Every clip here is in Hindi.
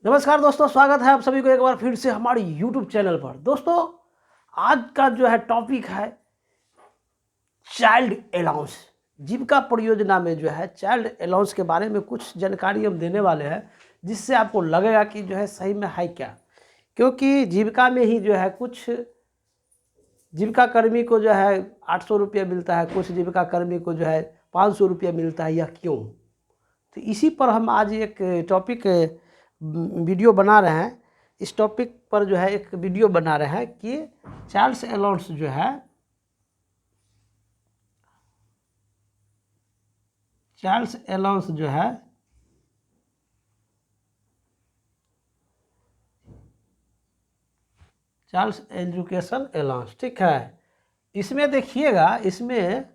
नमस्कार दोस्तों, स्वागत है आप सभी को एक बार फिर से हमारी YouTube चैनल पर। दोस्तों, आज का जो है टॉपिक है चाइल्ड अलाउंस। जीविका परियोजना में जो है चाइल्ड अलाउंस के बारे में कुछ जानकारी हम देने वाले हैं, जिससे आपको लगेगा कि जो है सही में है क्या। क्योंकि जीविका में ही जो है कुछ जीविका कर्मी को जो है 800 रुपया मिलता है, कुछ जीविका कर्मी को जो है 500 रुपया मिलता है, यह क्यों। तो इसी पर हम आज एक टॉपिक वीडियो बना रहे हैं। इस टॉपिक पर जो है एक वीडियो बना रहे हैं कि चाइल्ड अलाउंस जो है चाइल्ड एजुकेशन अलाउंस, ठीक है। इसमें देखिएगा, इसमें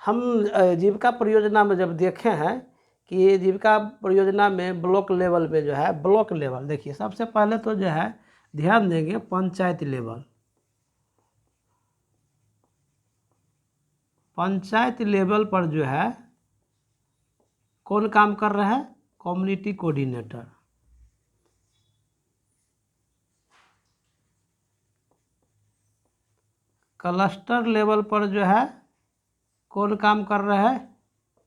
हम जीविका परियोजना में जब देखे हैं कि ये जीविका परियोजना में ब्लॉक लेवल में जो है ब्लॉक लेवल, देखिए सबसे पहले तो जो है ध्यान देंगे पंचायत लेवल पर जो है कौन काम कर रहा है, कम्युनिटी कोऑर्डिनेटर। क्लस्टर लेवल पर जो है कौन काम कर रहा है,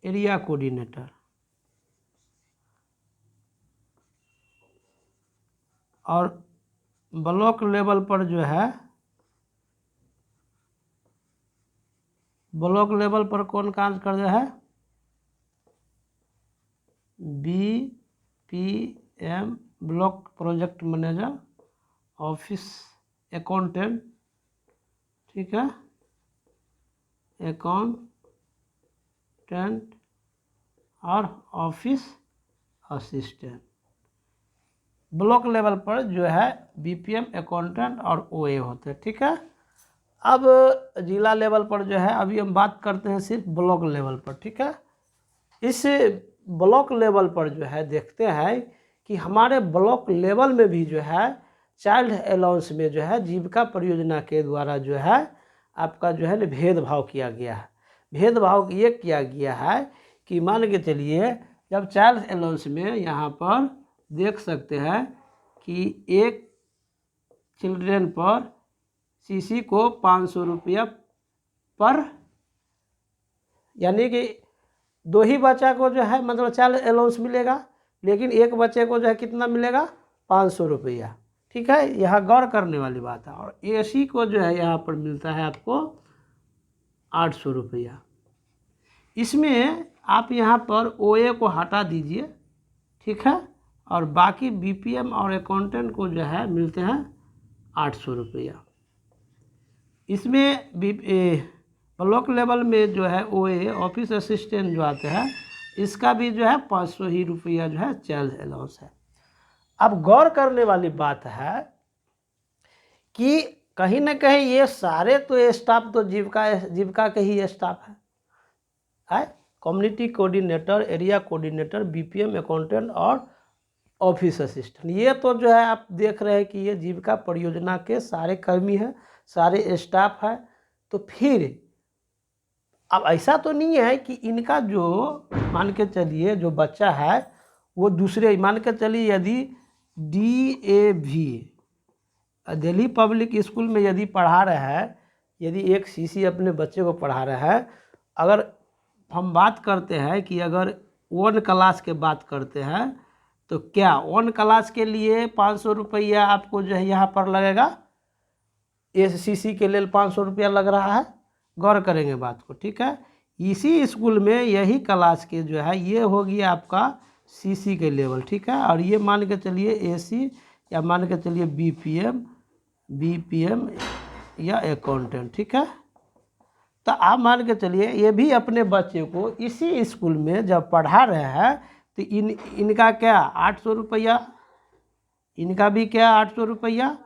एरिया कोऑर्डिनेटर। और ब्लॉक लेवल पर जो है ब्लॉक लेवल पर कौन काम कर रहा है, BPM block project manager, office accountant, ठीक है, अकाउंटेंट और ऑफिस असिस्टेंट। ब्लॉक लेवल पर जो है BPM, अकाउंटेंट और OA होते हैं, ठीक है। अब जिला लेवल पर जो है अभी हम बात करते हैं सिर्फ ब्लॉक लेवल पर, ठीक है। इस ब्लॉक लेवल पर जो है देखते हैं कि हमारे ब्लॉक लेवल में भी जो है चाइल्ड अलाउंस में जो है जीविका परियोजना के द्वारा जो है आपका जो है भेदभाव किया गया है। भेदभाव ये किया गया है कि मान के चलिए, जब चाइल्ड अलाउंस में यहाँ पर देख सकते हैं कि एक चिल्ड्रेन पर CC को 500 रुपया पर, यानी कि दो ही बच्चा को जो है मतलब चाइल्ड अलाउंस मिलेगा, लेकिन एक बच्चे को जो है कितना मिलेगा, 500 रुपया, ठीक है। यह गौर करने वाली बात है। और AC को जो है यहाँ पर मिलता है आपको 800 रुपया। इसमें आप यहाँ पर OA को हटा दीजिए, ठीक है, और बाकी BPM और अकाउंटेंट को जो है मिलते हैं 800 रुपया। इसमें ब्लॉक लेवल में जो है OA, ऑफिस असिस्टेंट जो आते हैं, इसका भी जो है 500 ही रुपया जो है चाइल्ड अलाउंस है। अब गौर करने वाली बात है कि कहीं ना कहीं ये सारे तो स्टाफ तो जीविका के ही स्टाफ है, community coordinator, area coordinator, BPM, accountant और ऑफिस असिस्टेंट। ये तो जो है आप देख रहे हैं कि ये जीविका परियोजना के सारे कर्मी हैं, सारे स्टाफ है। तो फिर अब ऐसा तो नहीं है कि इनका जो मान के चलिए जो बच्चा है वो दूसरे, मान के चलिए यदि DAV दिल्ली पब्लिक स्कूल में यदि पढ़ा रहा है, यदि एक CC अपने बच्चे को पढ़ा रहा है, अगर हम बात करते हैं कि अगर 1 क्लास के बात करते हैं, तो क्या 1 क्लास के लिए 500 रुपया आपको जो है यहाँ पर लगेगा, CC के लिए 500 रुपया लग रहा है। गौर करेंगे बात को, ठीक है। इसी स्कूल में यही क्लास के जो है ये हो गया आपका CC के लेवल, ठीक है। और ये मान के चलिए AC या मान के चलिए BPM या अकाउंटेंट, ठीक है। तो आप मान के चलिए ये भी अपने बच्चे को इसी स्कूल में जब पढ़ा रहे हैं, तो इनका क्या 800 रुपया, इनका भी क्या 800 रुपया।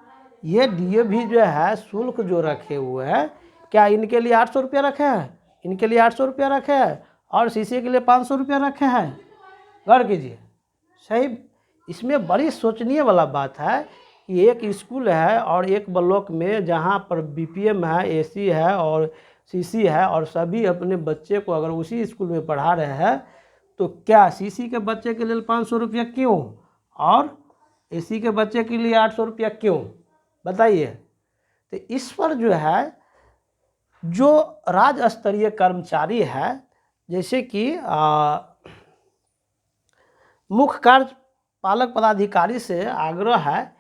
ये DAV जो है शुल्क जो रखे हुए हैं, क्या इनके लिए 800 रुपया रखे हैं, इनके लिए 800 रुपया रखे हैं, और CC के लिए 500 रुपया रखे हैं। गौर कीजिए, सही। इसमें बड़ी सोचनीय वाला बात है कि एक स्कूल है और एक ब्लॉक में जहाँ पर BPM है, AC है और CC है, और सभी अपने बच्चे को अगर उसी स्कूल में पढ़ा रहे हैं, तो क्या CC के बच्चे के लिए 500 रुपया क्यों, और एसी के बच्चे के लिए 800 रुपया क्यों, बताइए। तो इस पर जो है जो राज्य स्तरीय कर्मचारी है, जैसे कि मुख्य कार्यपालक पदाधिकारी से आग्रह है,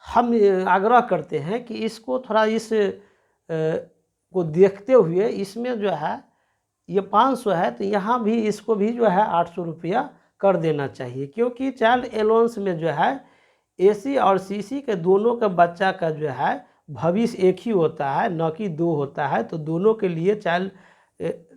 हम आग्रह करते हैं कि इसको थोड़ा इस को देखते हुए इसमें जो है ये 500 है तो यहाँ भी इसको भी जो है 800 रुपया कर देना चाहिए, क्योंकि चाइल्ड अलाउंस में जो है एसी और सीसी के दोनों के बच्चा का जो है भविष्य एक ही होता है, न कि दो होता है। तो दोनों के लिए चाइल्ड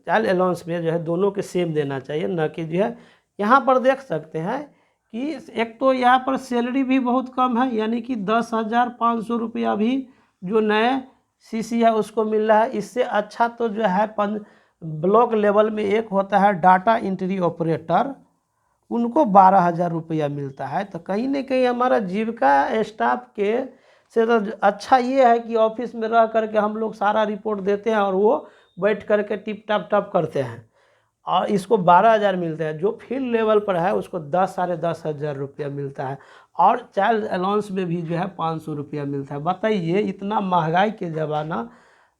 अलाउंस में जो है दोनों के सेम देना चाहिए, न कि जो है यहाँ पर देख सकते हैं कि एक तो यहाँ पर सैलरी भी बहुत कम है, यानी कि 10,500 रुपया भी जो नए सीसी है उसको मिल रहा है। इससे अच्छा तो जो है ब्लॉक लेवल में एक होता है डाटा एंट्री ऑपरेटर, उनको 12,000 रुपया मिलता है। तो कहीं ना कहीं हमारा जीविका स्टाफ के से तो अच्छा ये है कि ऑफिस में रह करके हम लोग सारा रिपोर्ट देते हैं और वो बैठ करके टिप टाप टाप करते हैं, और इसको 12,000 मिलता है। जो फील्ड लेवल पर है उसको 10,500 रुपया मिलता है, और चाइल्ड अलाउंस में भी जो है 500 रुपया मिलता है। बताइए, इतना महंगाई के ज़माना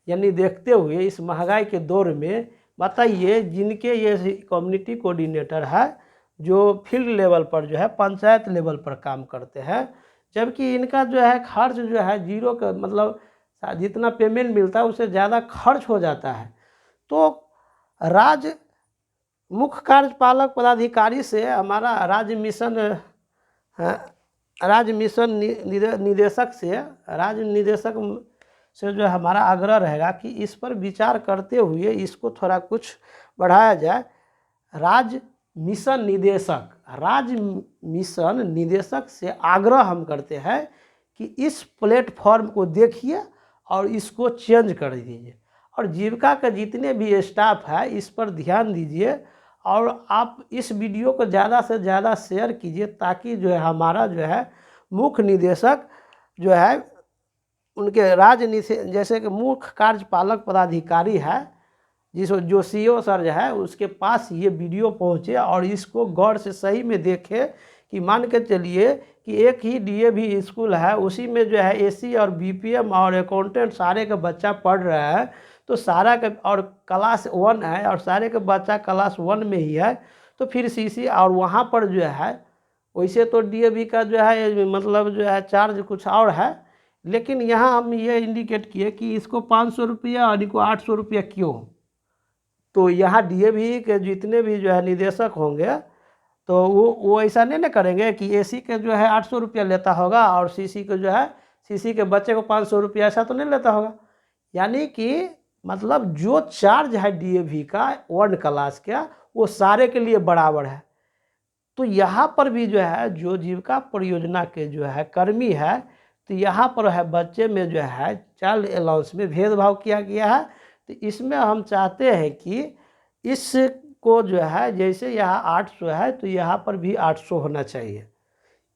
यानी देखते हुए इस महंगाई के दौर में बताइए, जिनके ये कम्युनिटी कोऑर्डिनेटर है जो फील्ड लेवल पर जो है पंचायत लेवल पर काम करते हैं, जबकि इनका जो है खर्च जो है जीरो का मतलब जितना पेमेंट मिलता है उससे ज़्यादा खर्च हो जाता है। तो मुख्य कार्यपालक पदाधिकारी से हमारा राज्य मिशन निदेशक से जो हमारा आग्रह रहेगा कि इस पर विचार करते हुए इसको थोड़ा कुछ बढ़ाया जाए। राज्य मिशन निदेशक से आग्रह हम करते हैं कि इस प्लेटफॉर्म को देखिए और इसको चेंज कर दीजिए, और जीविका के जितने भी स्टाफ है इस पर ध्यान दीजिए, और आप इस वीडियो को ज़्यादा से ज़्यादा शेयर कीजिए, ताकि जो है हमारा जो है मुख्य निदेशक जो है उनके जैसे कि मुख्य कार्यपालक पदाधिकारी है जो सीईओ सर जो है उसके पास ये वीडियो पहुँचे और इसको गौर से सही में देखे कि मान के चलिए कि एक ही डीएवी स्कूल है, उसी में जो है एसी और बीपीएम और अकाउंटेंट सारे का बच्चा पढ़ रहा है, तो सारा का और क्लास 1 है और सारे का बच्चा क्लास 1 में ही है, तो फिर सीसी और वहाँ पर जो है वैसे तो डीएवी का जो है मतलब जो है चार्ज कुछ और है, लेकिन यहाँ हम ये इंडिकेट किए कि इसको 500 रुपया और इनको 800 रुपया क्यों। तो यहाँ डीएवी के जितने भी जो है निदेशक होंगे तो वो ऐसा नहीं ना करेंगे कि एसी के जो है 800 रुपया लेता होगा और सीसी के बच्चे को 500 रुपया, ऐसा तो नहीं लेता होगा। यानी कि मतलब जो चार्ज है डीएवी का 1 क्लास का वो सारे के लिए बराबर है। तो यहाँ पर भी जो है जो जीविका परियोजना के जो है कर्मी है, तो यहाँ पर है बच्चे में जो है चाइल्ड अलाउंस में भेदभाव किया गया है। तो इसमें हम चाहते हैं कि इसको जो है जैसे यहाँ 800 है तो यहाँ पर भी 800 होना चाहिए,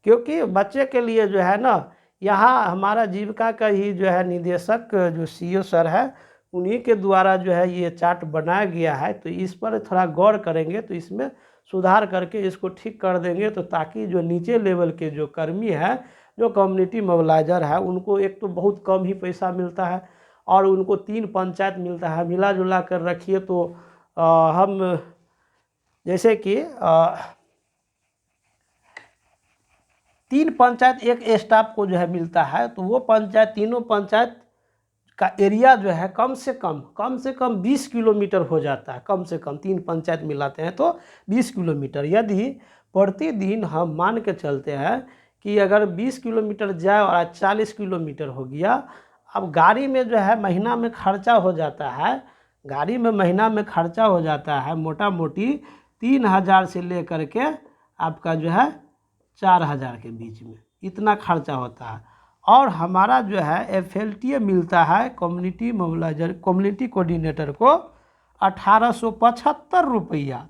क्योंकि बच्चे के लिए जो है ना यहाँ हमारा जीविका का ही जो है निदेशक जो सीईओ सर है उन्हीं के द्वारा जो है ये चार्ट बनाया गया है। तो इस पर थोड़ा गौर करेंगे तो इसमें सुधार करके इसको ठीक कर देंगे, तो ताकि जो नीचे लेवल के जो कर्मी है जो कम्युनिटी मोबिलाइजर है उनको एक तो बहुत कम ही पैसा मिलता है और उनको 3 पंचायत मिलता है। मिला जुला कर रखिए तो हम जैसे कि 3 पंचायत एक स्टाफ को जो है मिलता है, तो वो पंचायत तीनों पंचायत का एरिया जो है कम से कम 20 किलोमीटर हो जाता है। कम से कम 3 पंचायत मिलाते हैं तो 20 किलोमीटर। यदि प्रतिदिन हम मान के चलते हैं कि अगर 20 किलोमीटर जाए और 40 किलोमीटर हो गया, अब गाड़ी में जो है महीना में खर्चा हो जाता है, मोटा मोटी 3,000 से लेकर के आपका जो है 4,000 के बीच में इतना खर्चा होता है। और हमारा जो है एफएलटीए मिलता है कम्युनिटी मोबिलाइजर कम्युनिटी कोऑर्डिनेटर को 1875 रुपया,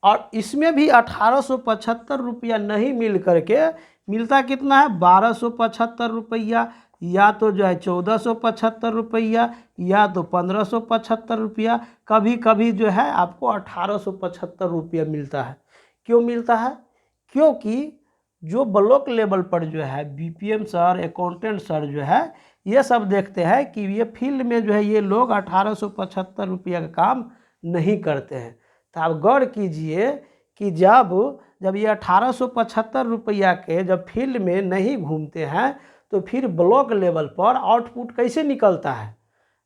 और इसमें भी 1875 रुपया नहीं मिल करके मिलता कितना है 1275 रुपया, या तो जो है 1475 रुपया, या तो 1575 रुपया, कभी कभी जो है आपको 1875 रुपया मिलता है। क्यों मिलता है? क्योंकि जो ब्लॉक लेवल पर जो है बीपीएम सर, अकाउंटेंट सर जो है ये सब देखते हैं कि ये फील्ड में जो है ये लोग 1875 रुपया का काम नहीं करते हैं। तो आप गौर कीजिए कि जब ये 1875 रुपया के जब फील्ड में नहीं घूमते हैं तो फिर ब्लॉक लेवल पर आउटपुट कैसे निकलता है।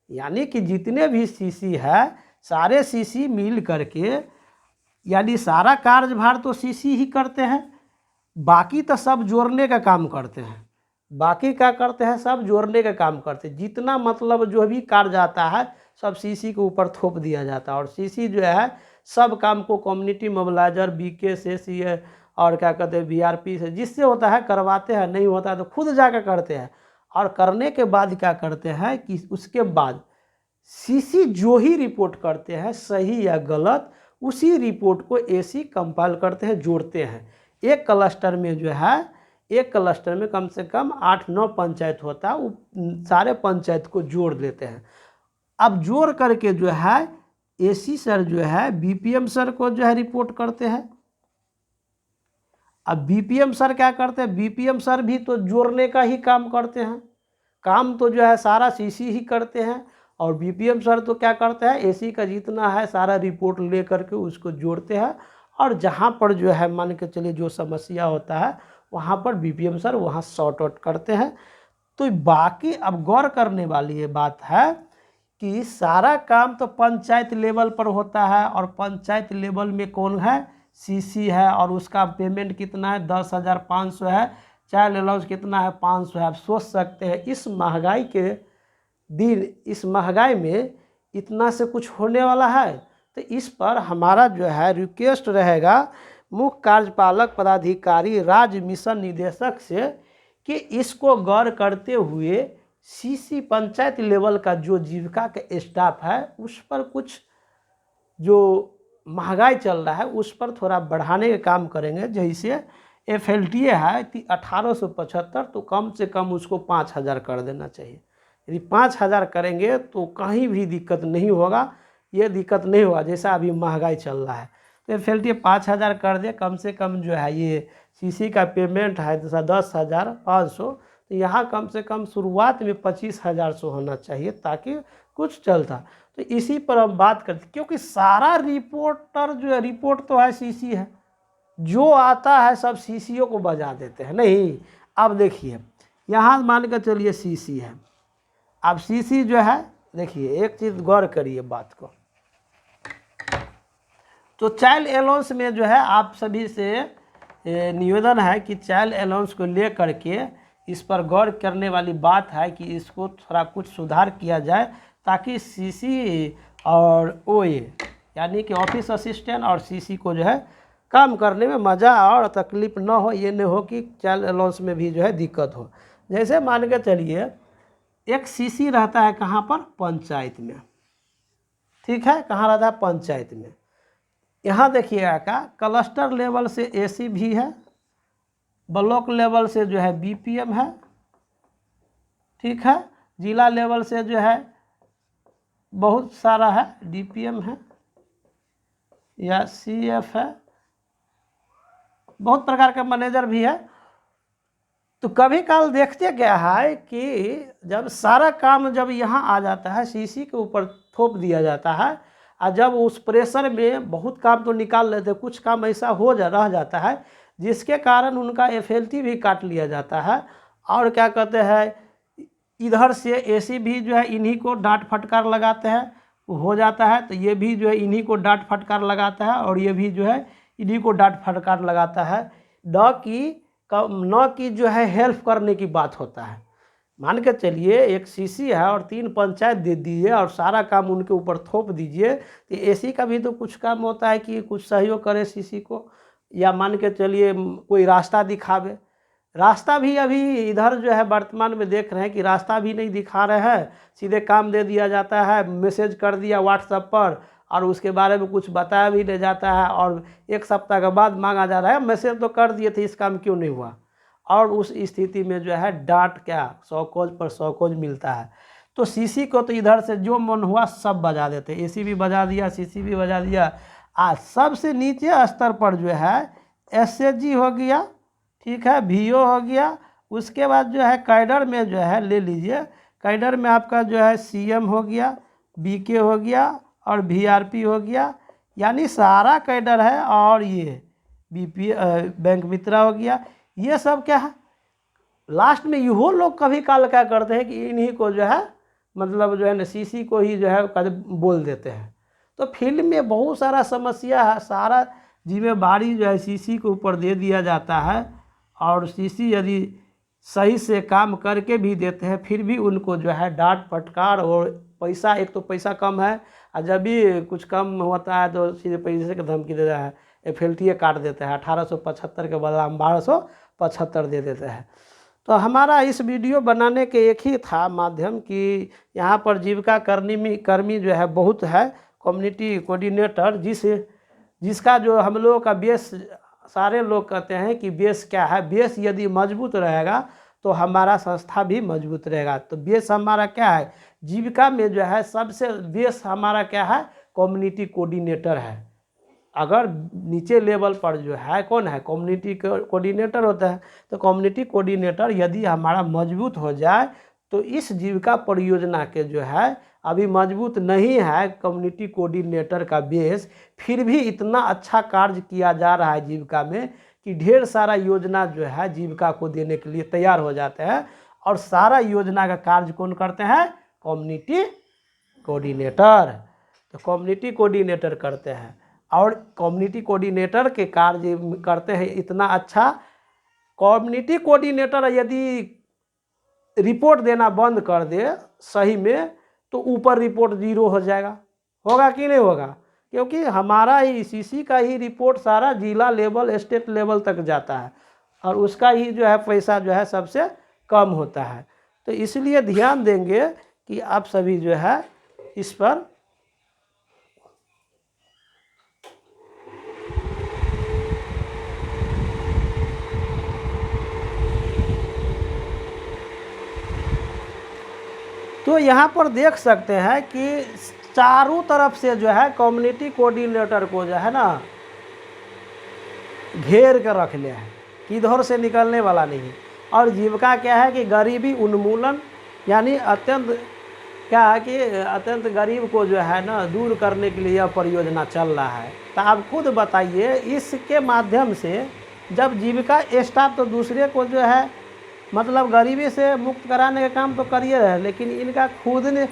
यानी कि जितने भी सीसी है सारे सीसी मिल करके, यानी सारा कार्यभार तो सीसी ही करते हैं, बाकी तो सब जोड़ने का काम करते हैं। बाकी क्या करते हैं, सब जोड़ने का काम करते हैं। जितना मतलब जो भी कार्य आता है सब सीसी के ऊपर थोप दिया जाता है और सीसी जो है सब काम को कम्युनिटी मोबिलाइजर, बीके से, सीए और क्या कहते हैं बीआरपी से जिससे होता है करवाते हैं, नहीं होता है तो खुद जाकर करते हैं। और करने के बाद क्या करते हैं कि उसके बाद सीसी जो ही रिपोर्ट करते हैं सही या गलत, उसी रिपोर्ट को एसी कंपाइल करते हैं, जोड़ते हैं। एक क्लस्टर में जो है, एक क्लस्टर में कम से कम 8-9 पंचायत होता है, वो सारे पंचायत को जोड़ देते हैं। अब जोड़ करके जो है एसी सर जो है बीपीएम सर को जो है रिपोर्ट करते हैं। अब बीपीएम सर क्या करते हैं, बीपीएम सर भी तो जोड़ने का ही काम करते हैं, काम तो जो है सारा सीसी ही करते हैं। और बीपीएम सर तो क्या करते हैं, एसी का जितना है सारा रिपोर्ट ले करके उसको जोड़ते हैं और जहाँ पर जो है मान के चलिए जो समस्या होता है वहाँ पर बीपीएम सर वहाँ सॉर्ट आउट करते हैं। तो बाकी अब गौर करने वाली ये बात है कि सारा काम तो पंचायत लेवल पर होता है और पंचायत लेवल में कौन है, सीसी है, और उसका पेमेंट कितना है, 10,500 है। चाइल्ड अलाउंस कितना है, 500 है। आप सोच सकते हैं इस महंगाई के दिन, इस महंगाई में इतना से कुछ होने वाला है। तो इस पर हमारा जो है रिक्वेस्ट रहेगा मुख्य कार्यपालक पदाधिकारी, राज्य मिशन निदेशक से कि इसको गौर करते हुए सीसी पंचायत लेवल का जो जीविका के स्टाफ है उस पर कुछ जो महंगाई चल रहा है उस पर थोड़ा बढ़ाने का काम करेंगे। जैसे FLTA है 1875, तो कम से कम उसको 5,000 कर देना चाहिए। यदि 5,000 करेंगे तो कहीं भी दिक्कत नहीं होगा, ये दिक्कत नहीं होगा जैसा अभी महंगाई चल रहा है। तो FLTA 5,000 कर दे, कम से कम जो है ये सीसी का पेमेंट है 10,500, तो यहाँ कम से कम शुरुआत में 25,000 से होना चाहिए ताकि कुछ चलता। तो इसी पर हम बात करते, क्योंकि सारा रिपोर्टर जो है, रिपोर्ट तो है सीसी है, जो आता है सब सीसीओ को बजा देते हैं। नहीं, अब देखिए यहाँ मान कर चलिए सीसी है, अब सीसी जो है देखिए एक चीज़ गौर करिए बात को, तो चाइल्ड अलाउंस में जो है आप सभी से निवेदन है कि चाइल्ड अलाउंस को ले करके इस पर गौर करने वाली बात है कि इसको थोड़ा कुछ सुधार किया जाए ताकि सीसी और ओए यानी कि ऑफिस असिस्टेंट और सीसी को जो है काम करने में मज़ा और तकलीफ ना हो। ये नहीं हो कि चाइल्ड अलाउंस में भी जो है दिक्कत हो। जैसे मान के चलिए एक सीसी रहता है कहाँ पर, पंचायत में, ठीक है, कहाँ रहता है, पंचायत में। यहाँ देखिएगा का क्लस्टर लेवल से एसी भी है, ब्लॉक लेवल से जो है बीपीएम है, ठीक है, जिला लेवल से जो है बहुत सारा है, डीपीएम है या सीएफ है, बहुत प्रकार के मैनेजर भी है। तो कभी काल देखते क्या है कि जब सारा काम जब यहाँ आ जाता है सीसी के ऊपर थोप दिया जाता है, और जब उस प्रेशर में बहुत काम तो निकाल लेते, कुछ काम ऐसा रह जाता है जिसके कारण उनका FLT भी काट लिया जाता है। और क्या कहते हैं, इधर से एसी भी जो है इन्हीं को डांट फटकार लगाते हैं, हो जाता है, तो ये भी जो है इन्हीं को डांट फटकार लगाता है और ये भी जो है इन्हीं को डांट फटकार लगाता है, न कि जो है हेल्प करने की बात होता है। मान के चलिए एक सीसी है और 3 पंचायत दे दीजिए और सारा काम उनके ऊपर थोप दीजिए, तो एसी का भी तो कुछ काम होता है कि कुछ सहयोग करे सीसी को, या मान के चलिए कोई रास्ता दिखावे। रास्ता भी अभी इधर जो है वर्तमान में देख रहे हैं कि रास्ता भी नहीं दिखा रहे हैं, सीधे काम दे दिया जाता है, मैसेज कर दिया व्हाट्सएप पर और उसके बारे में कुछ बताया भी नहीं जाता है, और 1 सप्ताह के बाद मांगा जा रहा है मैसेज तो कर दिए थे, इस काम क्यों नहीं हुआ। और उस स्थिति में जो है डांट क्या 100 कोज पर 100 कोज मिलता है। तो सीसी को तो इधर से जो मन हुआ सब बजा देते, एसी भी बजा दिया, सीसी भी बजा दिया। आज सबसे नीचे स्तर पर जो है SHG हो गया, ठीक है, VO हो गया। उसके बाद जो है कैडर में जो है ले लीजिए, कैडर में आपका जो है CM हो गया, BK हो गया और VRP हो गया, यानी सारा कैडर है। और ये BP बैंक मित्रा हो गया। ये सब क्या है, लास्ट में इहो लोग कभी काल क्या करते हैं कि इन्हीं को जो है मतलब जो है ना CC को ही जो है बोल देते हैं। तो फील्ड में बहुत सारा समस्या है, सारा जिम्मेदारी जो है CC के ऊपर दे दिया जाता है। और CC यदि सही से काम करके भी देते हैं फिर भी उनको जो है डांट फटकार और पैसा, एक तो पैसा कम है और जब भी कुछ कम होता है तो सीधे पैसे की धमकी देता है, FLTA काट देता है, 1875 के बदला हम 1275 दे देते हैं। तो हमारा इस वीडियो बनाने के एक ही था माध्यम कि यहाँ पर जीविका कर्मी जो है बहुत है, कम्युनिटी कोऑर्डिनेटर, जिसका जो हम लोगों का बेस, सारे लोग कहते हैं कि बेस क्या है, बेस यदि मजबूत रहेगा तो हमारा संस्था भी मजबूत रहेगा। तो बेस हमारा क्या है, जीविका में जो है सबसे बेस हमारा क्या है, कम्युनिटी कोऑर्डिनेटर है। अगर नीचे लेवल पर जो है कौन है, कम्युनिटी कोऑर्डिनेटर होता है। तो कम्युनिटी कोऑर्डिनेटर यदि हमारा मजबूत हो जाए तो इस जीविका परियोजना के जो है अभी मजबूत नहीं है कम्युनिटी कोऑर्डिनेटर का बेस, फिर भी इतना अच्छा कार्य किया जा रहा है जीविका में कि ढेर सारा योजना जो है जीविका को देने के लिए तैयार हो जाते हैं। और सारा योजना का कार्य कौन करते हैं, कम्युनिटी कोऑर्डिनेटर। तो कम्युनिटी कोऑर्डिनेटर करते हैं और कम्युनिटी कोऑर्डिनेटर के कार्य करते हैं इतना अच्छा। कम्युनिटी कोऑर्डिनेटर यदि रिपोर्ट देना बंद कर दे सही में तो ऊपर रिपोर्ट 0 हो जाएगा, होगा कि नहीं होगा, क्योंकि हमारा ही CC का ही रिपोर्ट सारा जिला लेवल स्टेट लेवल तक जाता है और उसका ही जो है पैसा जो है सबसे कम होता है। तो इसलिए ध्यान देंगे कि आप सभी जो है इस पर तो यहाँ पर देख सकते हैं कि चारों तरफ से जो है कम्युनिटी कोऑर्डिनेटर को जो है ना घेर कर रख लिया है, किधर से निकलने वाला नहीं। और जीविका क्या है कि गरीबी उन्मूलन, यानी अत्यंत क्या है कि अत्यंत गरीब को जो है ना दूर करने के लिए यह परियोजना चल रहा है। तो आप खुद बताइए, इसके माध्यम से जब जीविका स्टाफ तो दूसरे को जो है मतलब गरीबी से मुक्त कराने का काम तो करिए रहे, लेकिन इनका खुद ने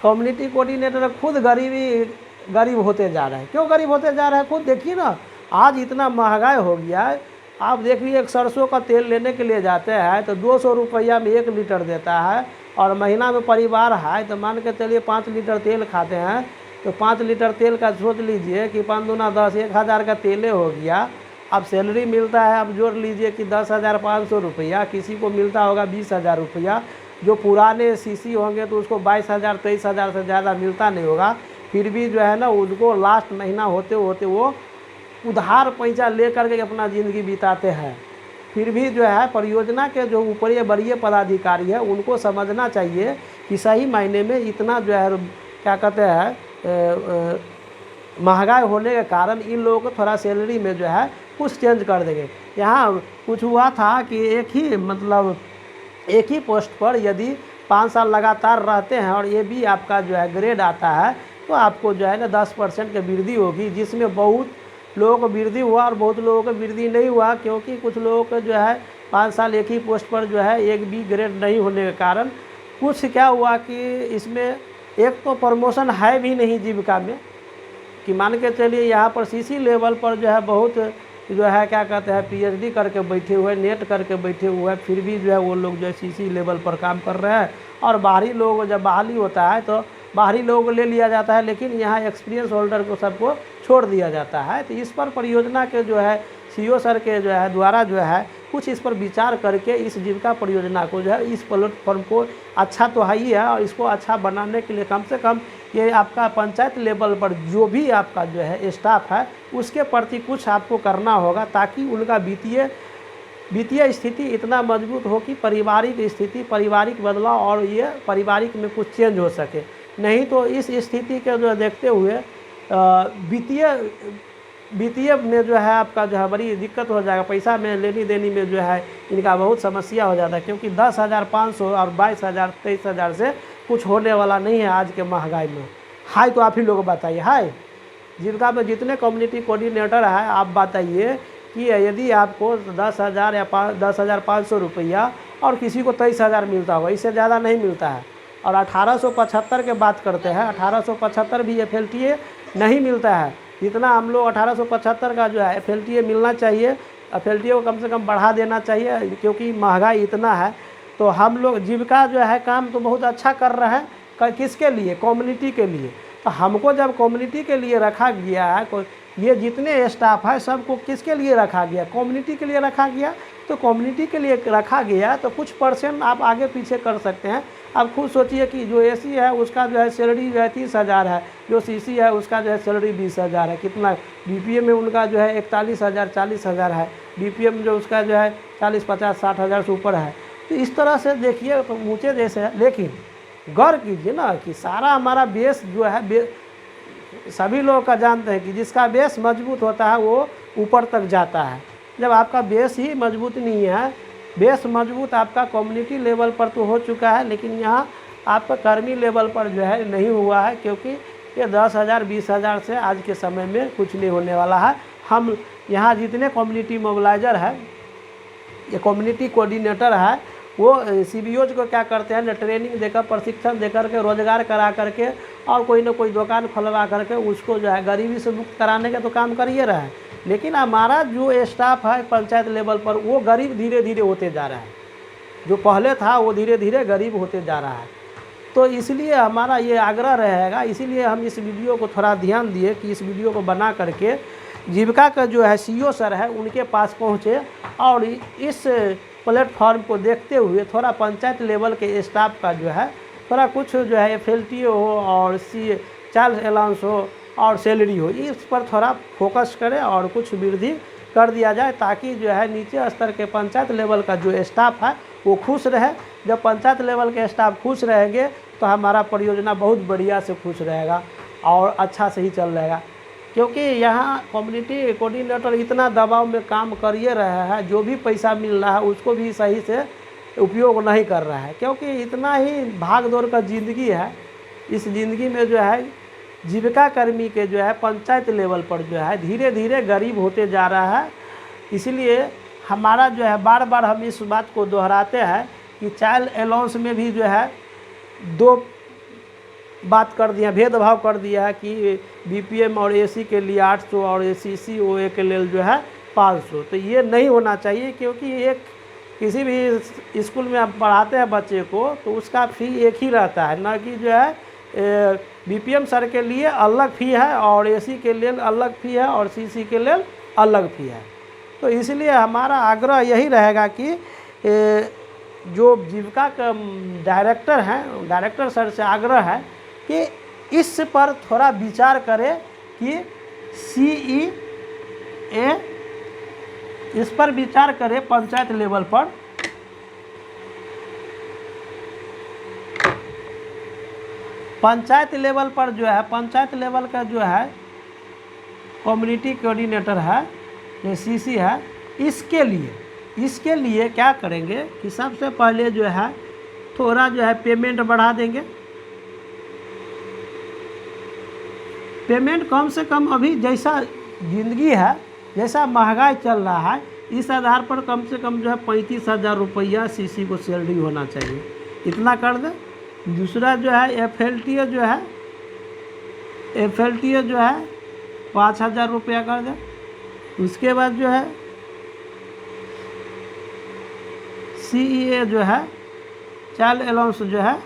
कम्युनिटी कोऑर्डिनेटर खुद गरीब होते जा रहे हैं। क्यों गरीब होते जा रहे हैं, खुद देखिए ना, आज इतना महंगाई हो गया है। आप देखिए, एक सरसों का तेल लेने के लिए जाते हैं तो 200 रुपया में 1 लीटर देता है, और महीना में परिवार है तो मान के चलिए 5 लीटर तेल खाते हैं। तो 5 लीटर तेल का सोच लीजिए कि 5 दूना 10, 1000 का तेले हो गया। अब सैलरी मिलता है, अब जोड़ लीजिए कि 10,500 रुपया, किसी को मिलता होगा 20,000 रुपया। जो पुराने CC होंगे तो उसको 22,000 23,000 से ज़्यादा मिलता नहीं होगा। फिर भी जो है ना उनको लास्ट महीना होते होते वो उधार पैसा ले करके अपना ज़िंदगी बिताते हैं। फिर भी जो है परियोजना के जो ऊपरी बड़े पदाधिकारी है उनको समझना चाहिए कि सही मायने में इतना जो है क्या कहते हैं महंगाई होने के कारण इन लोगों को थोड़ा सैलरी में जो है कुछ चेंज कर देंगे। यहाँ कुछ हुआ था कि एक ही पोस्ट पर यदि 5 साल लगातार रहते हैं और ये भी आपका जो है ग्रेड आता है तो आपको जो है ना 10% की वृद्धि होगी, जिसमें बहुत लोगों को वृद्धि हुआ और बहुत लोगों को वृद्धि नहीं हुआ, क्योंकि कुछ लोगों को जो है 5 साल एक ही पोस्ट पर जो है एक भी ग्रेड नहीं होने के कारण कुछ क्या हुआ कि इसमें एक तो प्रमोशन है भी नहीं जीविका में, कि मान के चलिए यहाँ पर CC लेवल पर जो है बहुत जो है क्या कहते हैं PhD करके बैठे हुए, नेट करके बैठे हुए, फिर भी जो है वो लोग जो है CC लेवल पर काम कर रहे हैं। और बाहरी लोग जब बहाली होता है तो बाहरी लोगों को ले लिया जाता है, लेकिन यहाँ एक्सपीरियंस होल्डर को सबको छोड़ दिया जाता है। तो इस पर परियोजना के जो है CO सर के जो है द्वारा जो है कुछ इस पर विचार करके इस जीविका परियोजना को जो है इस प्लेटफॉर्म को अच्छा तो है ही है, और इसको अच्छा बनाने के लिए कम से कम ये आपका पंचायत लेवल पर जो भी आपका जो है स्टाफ है उसके प्रति कुछ आपको करना होगा, ताकि उनका वित्तीय स्थिति इतना मजबूत हो कि पारिवारिक स्थिति, पारिवारिक बदलाव और ये पारिवारिक में कुछ चेंज हो सके। नहीं तो इस स्थिति के जो देखते हुए वित्तीय वित्तीय में जो है आपका जो है बड़ी दिक्कत हो जाएगा, पैसा में लेनी देनी में जो है इनका बहुत समस्या हो जाता है, क्योंकि 10,500 और 22,000 23,000 से कुछ होने वाला नहीं है आज के महंगाई में। हाय तो आप ही लोग बताइए, हाय जीविका में जितने कम्युनिटी कोऑर्डिनेटर है आप बताइए कि यदि आपको 10,000 या 10,500 रुपया और किसी को 23,000 मिलता होगा, इससे ज़्यादा नहीं मिलता है। और 1875 के बात करते हैं, 1875 भी FLTA नहीं मिलता है जितना हम लोग 1875 का जो है FLTA मिलना चाहिए। FLTA को कम से कम बढ़ा देना चाहिए, क्योंकि महंगाई इतना है। तो हम लोग जीविका जो है काम तो बहुत अच्छा कर रहे हैं, किसके लिए? कम्युनिटी के लिए। तो हमको जब कम्युनिटी के लिए रखा गया है, ये जितने स्टाफ है सबको किसके लिए रखा गया? कम्युनिटी के लिए रखा गया। तो कम्युनिटी के लिए रखा गया तो कुछ परसेंट आप आगे पीछे कर सकते हैं। आप खुद सोचिए कि जो AC है उसका जो है सैलरी जो है 30,000 है, जो CC है उसका जो है सैलरी 20,000 है, कितना BPM में उनका जो है 41,000 40,000 है, BPM जो उसका जो है 40 50 60,000 से ऊपर है। तो इस तरह से देखिए तो ऊँचे जैसे है। लेकिन गौर कीजिए ना कि सारा हमारा बेस जो है सभी लोग का जानते हैं कि जिसका बेस मजबूत होता है वो ऊपर तक जाता है। जब आपका बेस ही मजबूत नहीं है, बेस मजबूत आपका कम्युनिटी लेवल पर तो हो चुका है, लेकिन यहाँ आपका कर्मी लेवल पर जो है नहीं हुआ है, क्योंकि ये 10,000 20,000 से आज के समय में कुछ नहीं होने वाला है। हम यहाँ जितने कम्युनिटी मोबिलाइज़र है, ये कम्युनिटी कोऑर्डिनेटर है, वो CBOज को क्या करते हैं, ट्रेनिंग देकर प्रशिक्षण देकर के रोज़गार करा करके और कोई ना कोई दुकान खुलवा करके उसको जो है गरीबी से मुक्त कराने का तो काम करिए रहा है। लेकिन हमारा जो स्टाफ है पंचायत लेवल पर वो गरीब धीरे धीरे होते जा रहा है, जो पहले था वो धीरे धीरे गरीब होते जा रहा है। तो इसलिए हमारा ये आग्रह रहेगा, इसीलिए हम इस वीडियो को थोड़ा ध्यान दिए कि इस वीडियो को बना करके जीविका का जो है CO सर है उनके पास पहुँचे और इस प्लेटफॉर्म को देखते हुए थोड़ा पंचायत लेवल के स्टाफ का जो है थोड़ा कुछ जो है FLTA हो और चाइल्ड अलाउंस हो और सैलरी हो, इस पर थोड़ा फोकस करें और कुछ वृद्धि कर दिया जाए, ताकि जो है नीचे स्तर के पंचायत लेवल का जो स्टाफ है वो खुश रहे। जब पंचायत लेवल के स्टाफ खुश रहेंगे तो हमारा परियोजना बहुत बढ़िया से खुश रहेगा और अच्छा से ही चल रहेगा। क्योंकि यहाँ कम्युनिटी कोऑर्डिनेटर इतना दबाव में काम करिए रहा है, जो भी पैसा मिल रहा है उसको भी सही से उपयोग नहीं कर रहा है, क्योंकि इतना ही भाग दौड़ का ज़िंदगी है। इस ज़िंदगी में जो है जीविका कर्मी के जो है पंचायत लेवल पर जो है धीरे धीरे गरीब होते जा रहा है। इसलिए हमारा जो है बार बार हम इस बात को दोहराते हैं कि चाइल्ड अलाउंस में भी जो है दो बात कर दिया, भेदभाव कर दिया है कि BPM और AC के लिए 800 और CC OA के लिए जो है 500। तो ये नहीं होना चाहिए, क्योंकि एक किसी भी स्कूल में आप पढ़ाते हैं बच्चे को तो उसका फ़ी एक ही रहता है, ना कि जो है BPM सर के लिए अलग फ़ी है और AC के लिए अलग फ़ी है और CC के लिए अलग फ़ी है। तो इसलिए हमारा आग्रह यही रहेगा कि जो जीविका का डायरेक्टर हैं, डायरेक्टर सर से आग्रह है कि इस पर थोड़ा विचार करें कि CEA इस पर विचार करें पंचायत लेवल पर। पंचायत लेवल पर जो है, पंचायत लेवल का जो है कम्युनिटी कोऑर्डिनेटर है, ये CC है, इसके लिए क्या करेंगे कि सबसे पहले जो है थोड़ा जो है पेमेंट बढ़ा देंगे। पेमेंट कम से कम अभी जैसा ज़िंदगी है, जैसा महंगाई चल रहा है, इस आधार पर कम से कम जो है 35,000 रुपया CC को सैलरी होना चाहिए, इतना कर दें। दूसरा जो है FLTA जो है 5,000 रुपया कर दें। उसके बाद जो है CEA जो है चाइल्ड अलाउंस जो है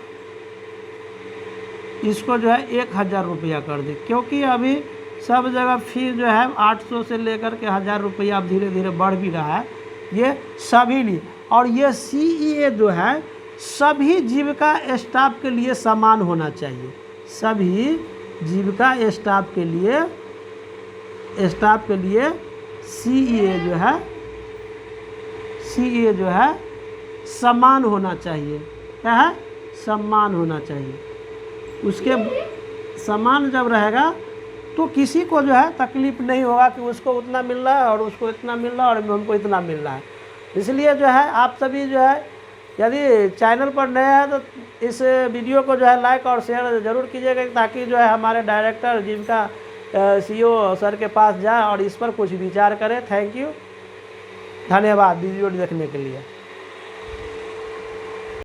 इसको जो है 1,000 रुपया कर दे, क्योंकि अभी सब जगह फी जो है 800 से लेकर के 1,000 रुपया अब धीरे धीरे बढ़ भी रहा है, ये सभी लिए। और ये CEA जो है सभी जीविका स्टाफ के लिए समान होना चाहिए, सभी जीविका स्टाफ के लिए CEA जो है समान होना चाहिए। क्या है? समान होना चाहिए। उसके समान जब रहेगा तो किसी को जो है तकलीफ नहीं होगा कि उसको उतना मिल रहा है और उसको इतना मिल रहा है और हमको इतना मिल रहा है। इसलिए जो है आप सभी जो है यदि चैनल पर नए हैं तो इस वीडियो को जो है लाइक और शेयर ज़रूर कीजिएगा, ताकि जो है हमारे डायरेक्टर जिनका सीईओ सर के पास जाए और इस पर कुछ विचार करें। थैंक यू, धन्यवाद वीडियो देखने के लिए।